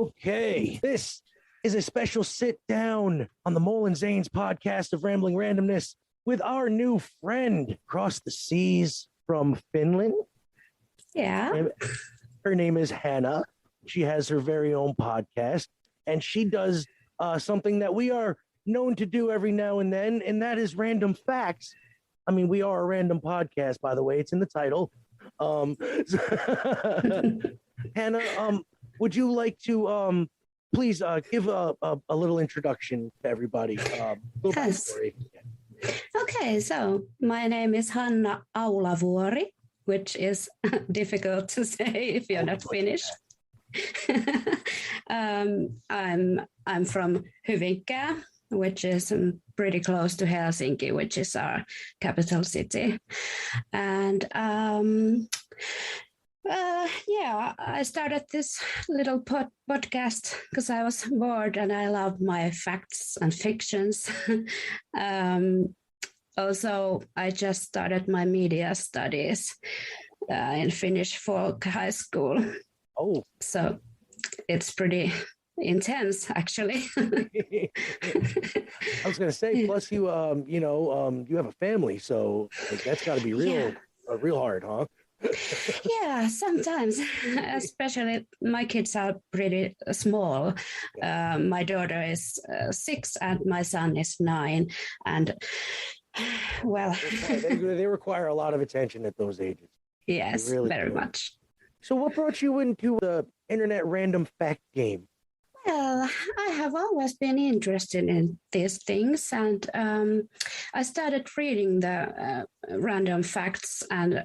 Okay, this is a special sit down on the Mole and Zane's podcast of Rambling Randomness with our new friend across the seas from Finland. Yeah. Her name is Hanna. She has her very own podcast, and she does something that we are known to do every now and then, and that is random facts. I mean, we are a random podcast, by the way. It's in the title. Hanna, would you like to please give a little introduction to everybody? Yes. Okay, so my name is Hanna Aulavuori, which is difficult to say if you're not Finnish. I'm from Hyvinkää, which is pretty close to Helsinki, which is our capital city. And I started this little podcast because I was bored and I love my facts and fictions. Also, I just started my media studies in Finnish folk high school. Oh, so it's pretty intense, actually. I was going to say, plus you have a family, so that's got to be real hard, huh? Yeah, sometimes, especially my kids are pretty small. My daughter is 6 and my son is 9, and well, they require a lot of attention at those ages. Yes, really very much. So what brought you into the internet random fact game? Well, I have always been interested in these things, and I started reading the random facts and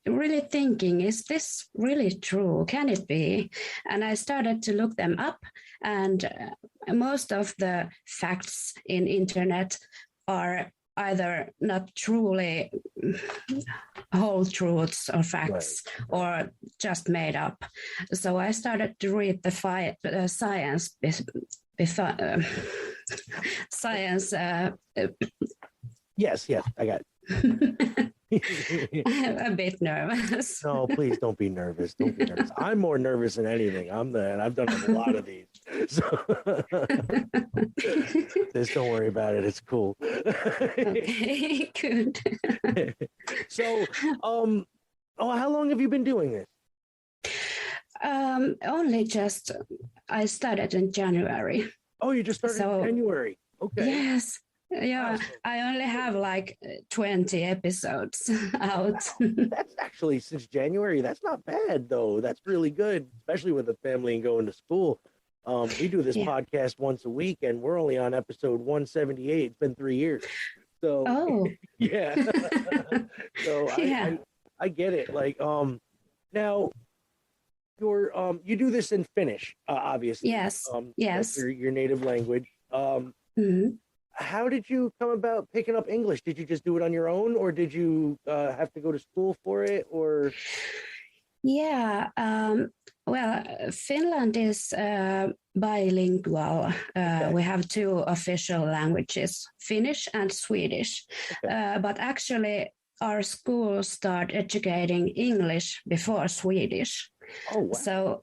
really thinking, is this really true? Can it be? And I started to look them up, and most of the facts in internet are either not truly whole truths or facts, or just made up. So I started to read the science. Science. Yes, I got it. I'm a bit nervous. No, please don't be nervous. Don't be nervous. I'm more nervous than anything. I've done a lot of these. So just don't worry about it. It's cool. Okay, good. So, how long have you been doing this? Only just, I started in January. Oh, you just started in January. Okay. Yes. Yeah, awesome. I only have like 20 episodes out. That's actually since January. That's not bad, though. That's really good, especially with a family and going to school. We do this podcast once a week, and we're only on episode 178. It's been 3 years. So, yeah. So I get it. Like, now you do this in Finnish, obviously. Yes. Yes. Your native language. Mm-hmm. How did you come about picking up English? Did you just do it on your own, or did you have to go to school for it, or? Yeah, well, Finland is bilingual. Okay. We have 2 official languages, Finnish and Swedish. Okay. But actually, our school started educating English before Swedish. Oh, wow. So,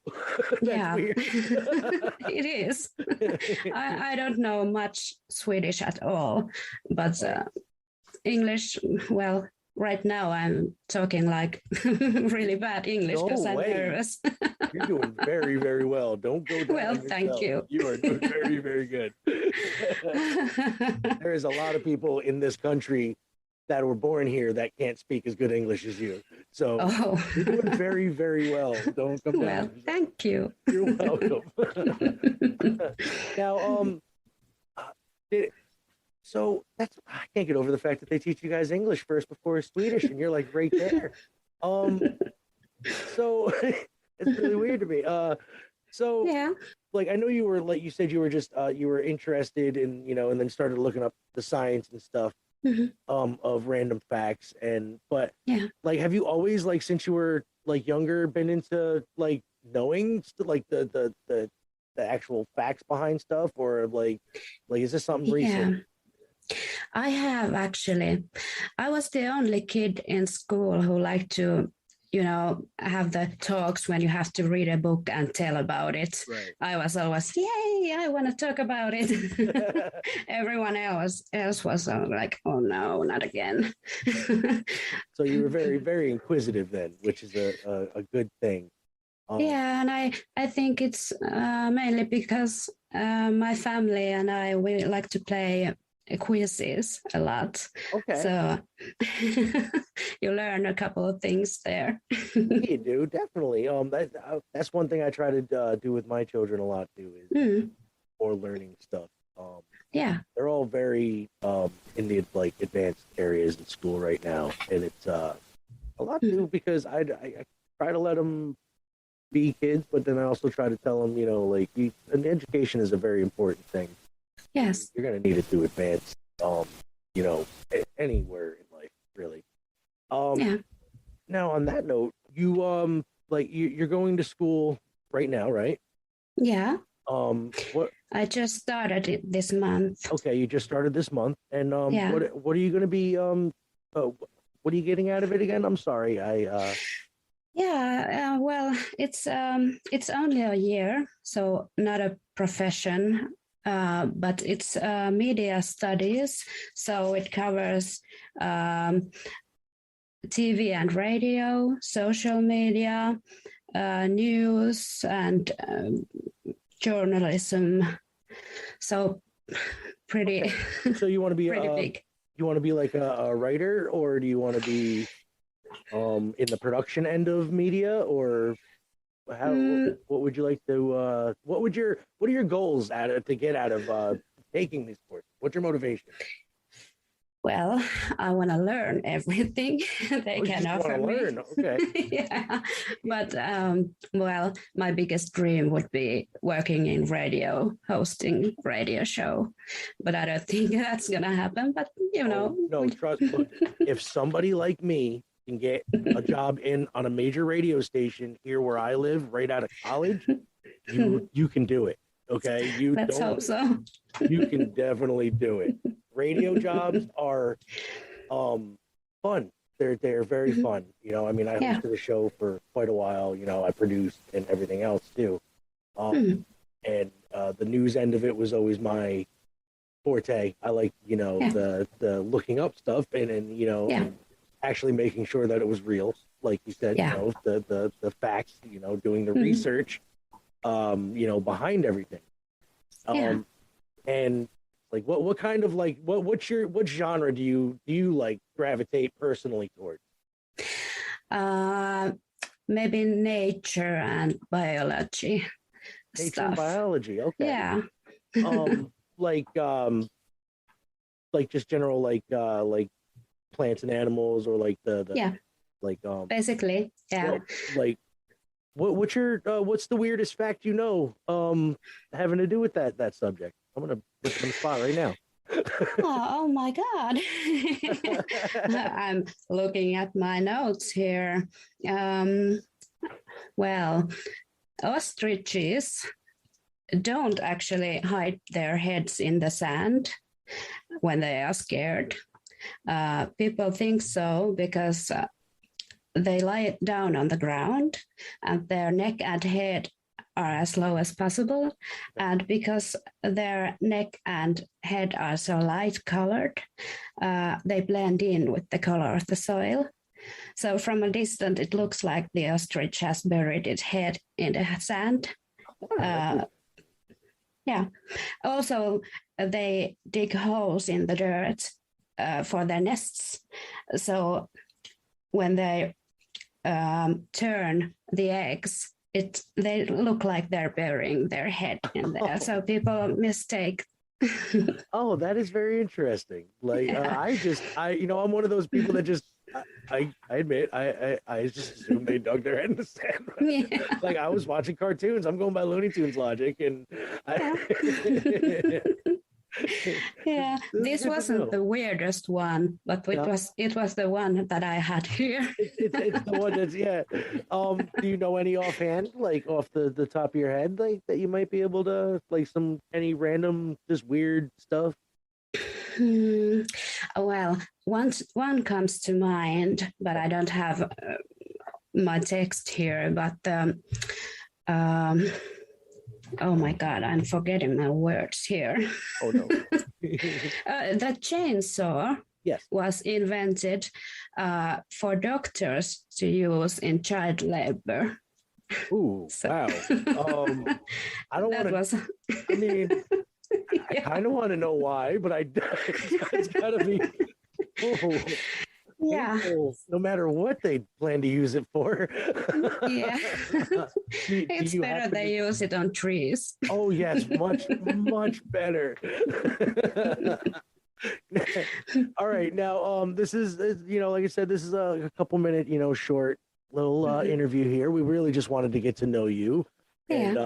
yeah, it is. I don't know much Swedish at all, but English, well, right now I'm talking like really bad English because I'm nervous. You're doing very, very well. Don't go down. Well, thank you. You are doing very, very good. There is a lot of people in this country that were born here that can't speak as good English as you. So you're doing very, very well. Don't come down. Well, thank you. You're welcome. Now, so I can't get over the fact that they teach you guys English first before Swedish, and you're like right there. So it's really weird to me. So yeah, like I know you were, like you said, you were just you were interested in, and then started looking up the science and stuff. Mm-hmm. Of random facts, but like, have you always, like, since you were like younger, been into like knowing like the actual facts behind stuff, or like is this something recent? I have actually. I was the only kid in school who liked to have the talks when you have to read a book and tell about it. Right. I was always, yay, I want to talk about it. Everyone else was like, oh no, not again. So you were very, very inquisitive then, which is a good thing. Yeah, and I think it's mainly because my family and I, we like to play quizzes a lot. Okay. So you learn a couple of things there. You do, definitely. That's one thing I try to do with my children a lot too, is more learning stuff. Yeah. They're all very in the like advanced areas in school right now, and it's a lot too because I try to let them be kids, but then I also try to tell them, like an education is a very important thing. Yes. You're going to need it to advance, anywhere in life, really. Yeah. Now, on that note, you're going to school right now, right? Yeah. What? I just started it this month. Okay, you just started this month, and yeah. What are you going to be what are you getting out of it again? I'm sorry, Yeah, well, it's only a year, so not a profession, but it's media studies. So it covers TV and radio, social media, news, and journalism. So pretty. Okay. So you want to be pretty big. You want to be like a writer, or do you want to be in the production end of media, or what would you like to what are your goals to get out of taking these courses? What's your motivation? Well, I want to learn everything they can offer me. Learn. Okay. Yeah, but well, my biggest dream would be working in radio, hosting radio show, but I don't think that's gonna happen. But no, trust me. If somebody like me can get a job on a major radio station here where I live, right out of college, you can do it. Okay, let's hope so. You can definitely do it. Radio jobs are fun. They're very fun. I mean, I hosted a show for quite a while. I produced and everything else too. And the news end of it was always my forte. I like the looking up stuff and actually making sure that it was real, like you said. The facts. Doing the research. Behind everything. And like what kind of like what genre do you like gravitate personally towards? Maybe nature and biology. Nature and biology, okay. Yeah. Like just general like plants and animals, or like the like basically, yeah. Well, like what's the weirdest fact having to do with that subject? I'm gonna put you on the spot right now. Oh my God. I'm looking at my notes here. Well, ostriches don't actually hide their heads in the sand when they are scared. People think so because they lie down on the ground and their neck and head are as low as possible. And because their neck and head are so light colored, they blend in with the color of the soil. So from a distance, it looks like the ostrich has buried its head in the sand. Yeah. Also, they dig holes in the dirt for their nests. So when they turn the eggs, they look like they're burying their head in there. So people mistake. Oh, that is very interesting. Like I'm one of those people that just I admit I just assumed they dug their head in the sand. Yeah. Like I was watching cartoons. I'm going by Looney Tunes logic, and yeah, this wasn't the weirdest one, but it was the one that I had here. It's the one that's do you know any offhand, like off the top of your head, like that you might be able to like any random just weird stuff? Well, one comes to mind, but I don't have my text here, but oh my God, I'm forgetting my words here. Oh no. The chainsaw was invented for doctors to use in child labor. Ooh, wow. I don't want to. I mean, I kind of want to know why, but it's got to be. Oh, yeah. No matter what they plan to use it for. Yeah. It's better they use it on trees. Oh yes, much better. All right, now this is like I said, this is a couple minute short little interview here. We really just wanted to get to know you. And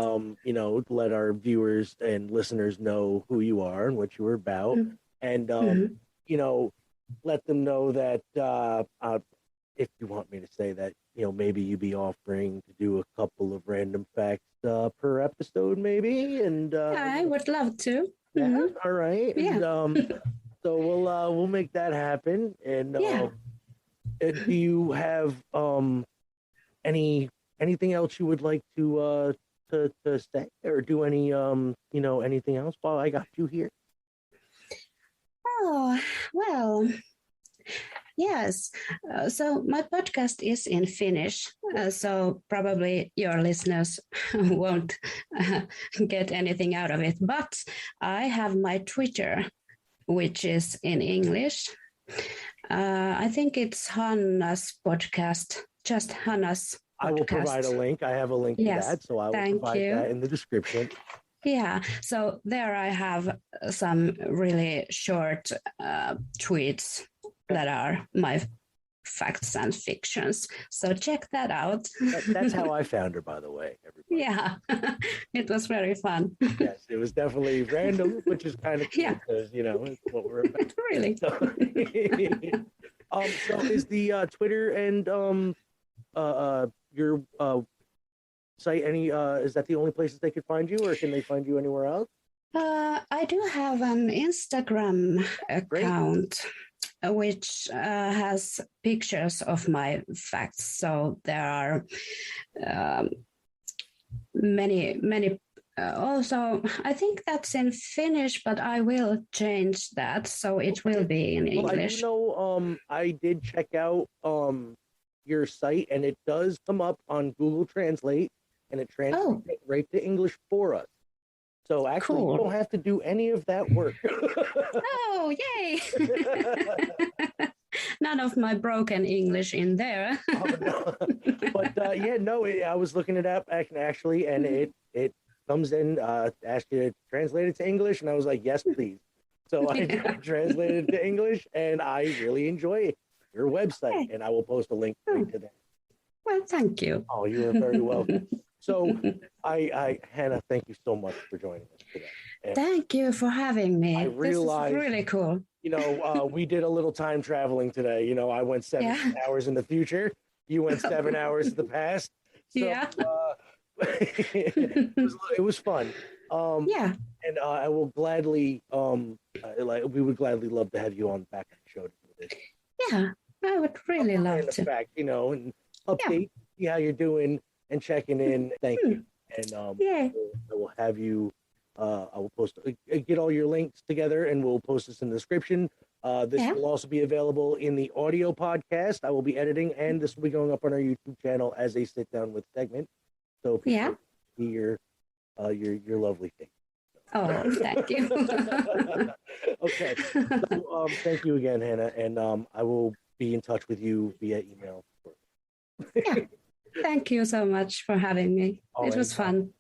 let our viewers and listeners know who you are and what you were about, and let them know that if you want me to say that, maybe you'd be offering to do a couple of random facts per episode, maybe. And I would love to. Yeah, all right. Yeah. And, so we'll make that happen. And do you have anything else you would like to say, or do any anything else while I got you here? Oh, well, yes. So my podcast is in Finnish, so probably your listeners won't get anything out of it. But I have my Twitter, which is in English. I think it's Hanna's podcast, just Hanna's podcast. I will provide a link. I have a link to that, so I will provide that in the description. Yeah, so there I have some really short tweets that are my facts and fictions. So check that out. That's how I found her, by the way, everybody. Yeah, it was very fun. Yes, it was definitely random, which is kind of cool because, it's what we're about. Really? So is the Twitter and your site is that the only places they could find you, or can they find you anywhere else? I do have an Instagram account which has pictures of my facts, so there are many also I think that's in Finnish, but I will change that so it will be in English. I know I did check out your site, and it does come up on Google Translate, and it translates it right to English for us. So actually, you don't have to do any of that work. Oh, yay! None of my broken English in there. No. But I was looking it up actually, and it comes in, asks you to translate it to English, and I was like, yes, please. So I translated it to English, and I really enjoy your website, and I will post a link right to that. Well, thank you. Oh, you are very welcome. So, Hanna, thank you so much for joining us today. And thank you for having me. I realized, this is really cool. We did a little time traveling today. I went 7 hours in the future. You went 7 hours in the past. So, it was fun. And I will gladly, we would gladly love to have you on back on the show to do this. Yeah, I would really love to. Fact, and update, see how you're doing, and checking in. Thank you. And I will have you. I will post, get all your links together, and we'll post this in the description. This will also be available in the audio podcast. I will be editing, and this will be going up on our YouTube channel as a sit down with segment. So people see your lovely face. Oh, thank you. Okay. So, thank you again, Hanna, and I will be in touch with you via email. Thank you so much for having me. It was fun.